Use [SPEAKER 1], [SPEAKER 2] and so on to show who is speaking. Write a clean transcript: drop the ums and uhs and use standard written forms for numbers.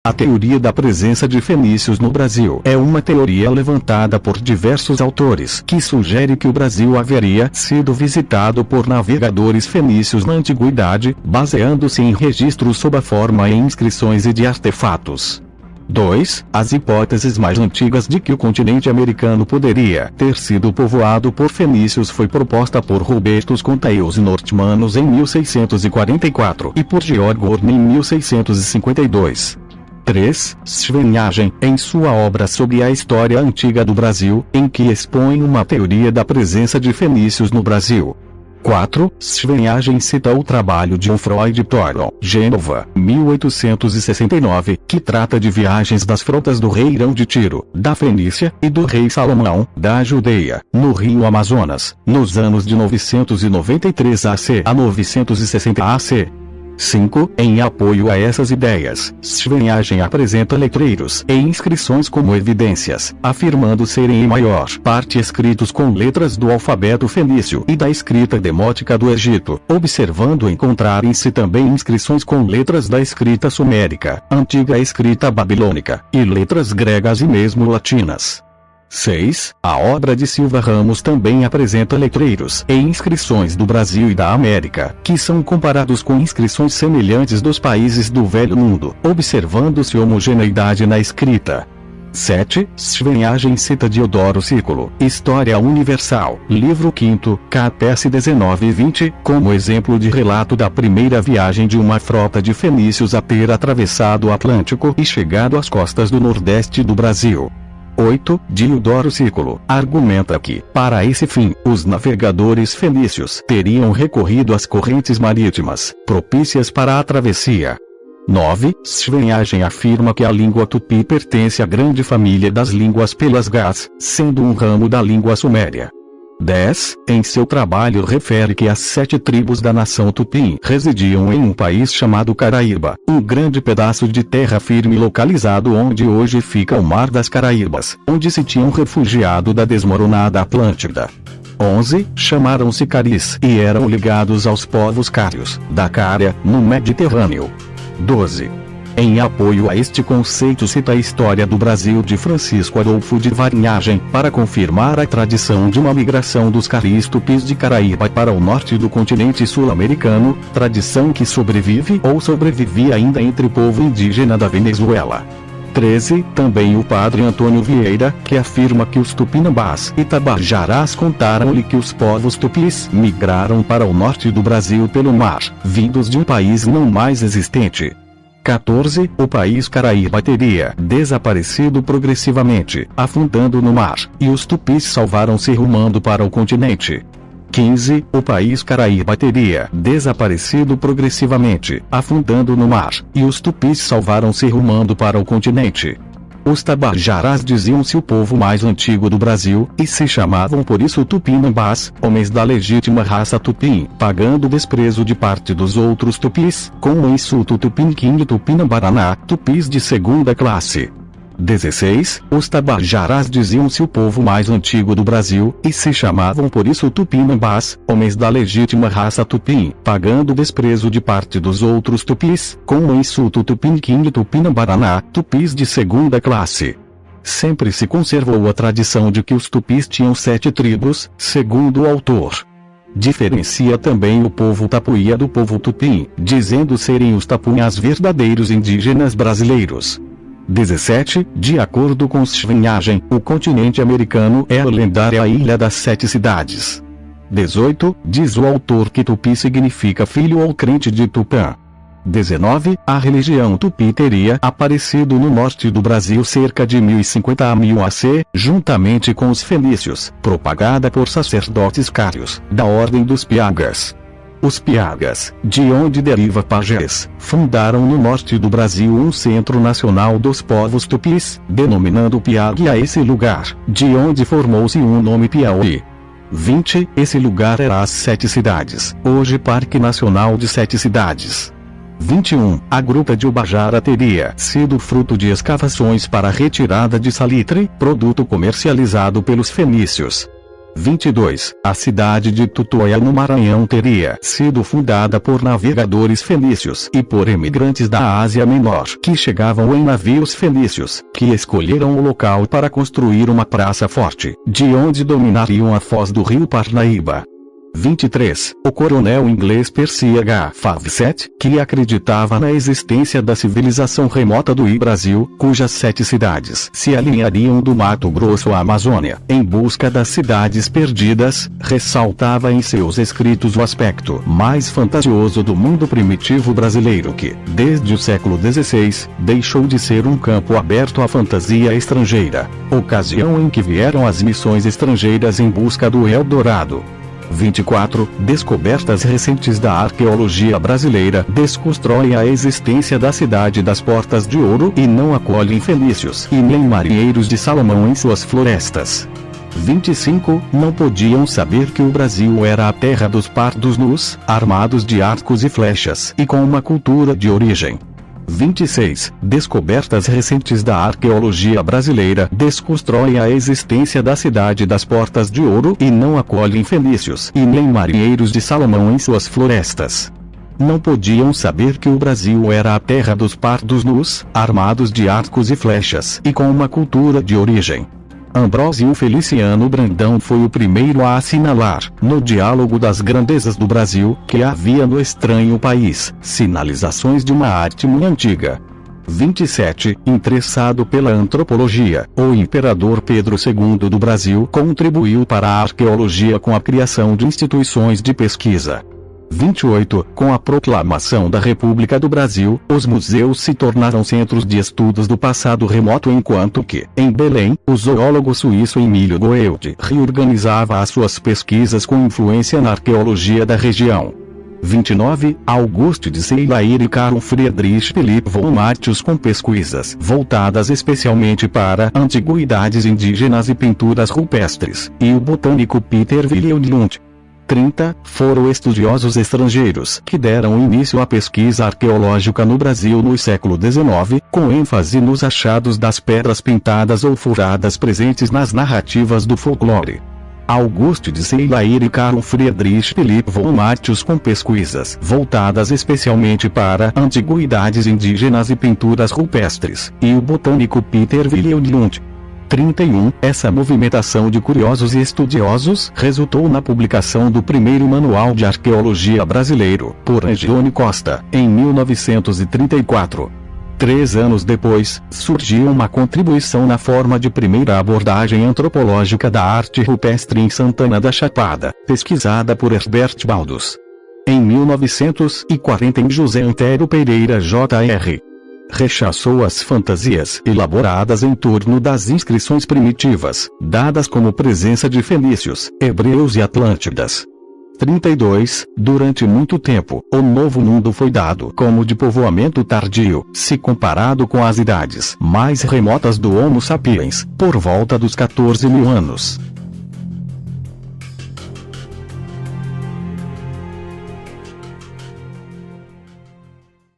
[SPEAKER 1] A teoria da presença de fenícios no Brasil é uma teoria levantada por diversos autores que sugere que o Brasil haveria sido visitado por navegadores fenícios na antiguidade, baseando-se em registros sob a forma em inscrições e de artefatos. 2. As hipóteses mais antigas de que o continente americano poderia ter sido povoado por fenícios foi proposta por Hubertus Contaeus e Nortmanos em 1644 e por Georg Orne em 1652. 3. Schwenhagen, em sua obra sobre a história antiga do Brasil, em que expõe uma teoria da presença de fenícios no Brasil. 4. Schwenhagen cita o trabalho de Freud Toron, Gênova, 1869, que trata de viagens das frotas do rei Irão de Tiro, da Fenícia, e do rei Salomão, da Judeia, no rio Amazonas, nos anos de 993 AC a 960 AC. 5. Em apoio a essas ideias, Schwenhagen apresenta letreiros e inscrições como evidências, afirmando serem em maior parte escritos com letras do alfabeto fenício e da escrita demótica do Egito, observando encontrarem-se também inscrições com letras da escrita sumérica, antiga escrita babilônica, e letras gregas e mesmo latinas. 6. A obra de Silva Ramos também apresenta letreiros e inscrições do Brasil e da América, que são comparados com inscrições semelhantes dos países do Velho Mundo, observando-se homogeneidade na escrita. 7. Schwenhagen cita Diodoro Sículo, História Universal, livro 5, KPS 19 e 20, como exemplo de relato da primeira viagem de uma frota de fenícios a ter atravessado o Atlântico e chegado às costas do Nordeste do Brasil. 8. Diodoro Sículo argumenta que, para esse fim, os navegadores fenícios teriam recorrido às correntes marítimas, propícias para a travessia. 9. Schwenhagen afirma que a língua tupi pertence à grande família das línguas pelasgás, sendo um ramo da língua suméria. 10. Em seu trabalho refere que as 7 tribos da nação Tupim residiam em um país chamado Caraíba, um grande pedaço de terra firme localizado onde hoje fica o Mar das Caraíbas, onde se tinham refugiado da desmoronada Atlântida. 11. Chamaram-se Caris e eram ligados aos povos cários, da Cária, no Mediterrâneo. 12. Em apoio a este conceito cita a História do Brasil de Francisco Adolfo de Varnhagen, para confirmar a tradição de uma migração dos caris tupis de Caraíba para o norte do continente sul-americano, tradição que sobrevive ou sobrevive ainda entre o povo indígena da Venezuela. 13. Também o padre Antônio Vieira, que afirma que os tupinambás e tabajarás contaram-lhe que os povos tupis migraram para o norte do Brasil pelo mar, vindos de um país não mais existente. 14. O país Caraíba teria desaparecido progressivamente, afundando no mar, e os tupis salvaram-se rumando para o continente. 15. O país Caraíba teria desaparecido progressivamente, afundando no mar, e os tupis salvaram-se rumando para o continente. Os tabajarás diziam-se o povo mais antigo do Brasil, e se chamavam por isso tupinambás, homens da legítima raça tupim, pagando desprezo de parte dos outros tupis, como o insulto tupiniquim e tupinambaraná, tupis de segunda classe. 16. Os tabajarás diziam-se o povo mais antigo do Brasil, e se chamavam por isso tupinambás, homens da legítima raça tupim, pagando desprezo de parte dos outros tupis, com o insulto tupiniquim e tupinambaraná, tupis de segunda classe. Sempre se conservou a tradição de que os tupis tinham 7 tribos, segundo o autor. Diferencia também o povo tapuia do povo tupim, dizendo serem os tapunhas verdadeiros indígenas brasileiros. 17. De acordo com Schwenhagen, o continente americano é a lendária Ilha das 7 Cidades. 18. Diz o autor que Tupi significa filho ou crente de Tupã. 19. A religião Tupi teria aparecido no norte do Brasil cerca de 1050 a 1000 AC, juntamente com os fenícios, propagada por sacerdotes cários, da ordem dos Piagas. Os Piagas, de onde deriva pajés, fundaram no norte do Brasil um centro nacional dos povos tupis, denominando Piague a esse lugar, de onde formou-se um nome Piauí. 20. Esse lugar era as 7 Cidades, hoje Parque Nacional de 7 Cidades. 21. A Gruta de Ubajara teria sido fruto de escavações para a retirada de salitre, produto comercializado pelos fenícios. 22. A cidade de Tutuaia no Maranhão teria sido fundada por navegadores fenícios e por imigrantes da Ásia Menor que chegavam em navios fenícios, que escolheram o local para construir uma praça forte, de onde dominariam a foz do rio Parnaíba. 23. O coronel inglês Percy H. Fawcett, que acreditava na existência da civilização remota do Brasil, cujas 7 cidades se alinhariam do Mato Grosso à Amazônia, em busca das cidades perdidas, ressaltava em seus escritos o aspecto mais fantasioso do mundo primitivo brasileiro que, desde o século XVI, deixou de ser um campo aberto à fantasia estrangeira, ocasião em que vieram as missões estrangeiras em busca do Eldorado. 24. Descobertas recentes da arqueologia brasileira desconstroem a existência da cidade das Portas de Ouro e não acolhem fenícios e nem marinheiros de Salomão em suas florestas. 25. Não podiam saber que o Brasil era a terra dos pardos nus, armados de arcos e flechas e com uma cultura de origem. 26. Descobertas recentes da arqueologia brasileira desconstroem a existência da cidade das Portas de Ouro e não acolhem fenícios e nem marinheiros de Salomão em suas florestas. Não podiam saber que o Brasil era a terra dos pardos nus, armados de arcos e flechas e com uma cultura de origem. Ambrósio Feliciano Brandão foi o primeiro a assinalar, no diálogo das grandezas do Brasil, que havia no estranho país sinalizações de uma arte muito antiga. 27. Interessado pela antropologia, o imperador Pedro II do Brasil contribuiu para a arqueologia com a criação de instituições de pesquisa. 28. Com a proclamação da República do Brasil, os museus se tornaram centros de estudos do passado remoto, enquanto que, em Belém, o zoólogo suíço Emílio Goeldi reorganizava as suas pesquisas com influência na arqueologia da região. 29. Auguste de Seylair e Carl Friedrich Philipp von Martius com pesquisas voltadas especialmente para antiguidades indígenas e pinturas rupestres, e o botânico Peter Wilhelm Lund. 30. Foram estudiosos estrangeiros que deram início à pesquisa arqueológica no Brasil no século XIX, com ênfase nos achados das pedras pintadas ou furadas presentes nas narrativas do folclore. Auguste de Seylair e Carl Friedrich Philipp von Martius com pesquisas voltadas especialmente para antiguidades indígenas e pinturas rupestres, e o botânico Peter Wilhelm Lund. 31. Essa movimentação de curiosos e estudiosos resultou na publicação do primeiro Manual de Arqueologia Brasileiro, por Angione Costa, em 1934. 3 anos depois, surgiu uma contribuição na forma de primeira abordagem antropológica da arte rupestre em Santana da Chapada, pesquisada por Herbert Baldus. Em 1940, em José Antero Pereira Jr. rechaçou as fantasias elaboradas em torno das inscrições primitivas, dadas como presença de fenícios, hebreus e atlântidas. 32. Durante muito tempo, o Novo Mundo foi dado como de povoamento tardio, se comparado com as idades mais remotas do Homo sapiens, por volta dos 14.000 anos.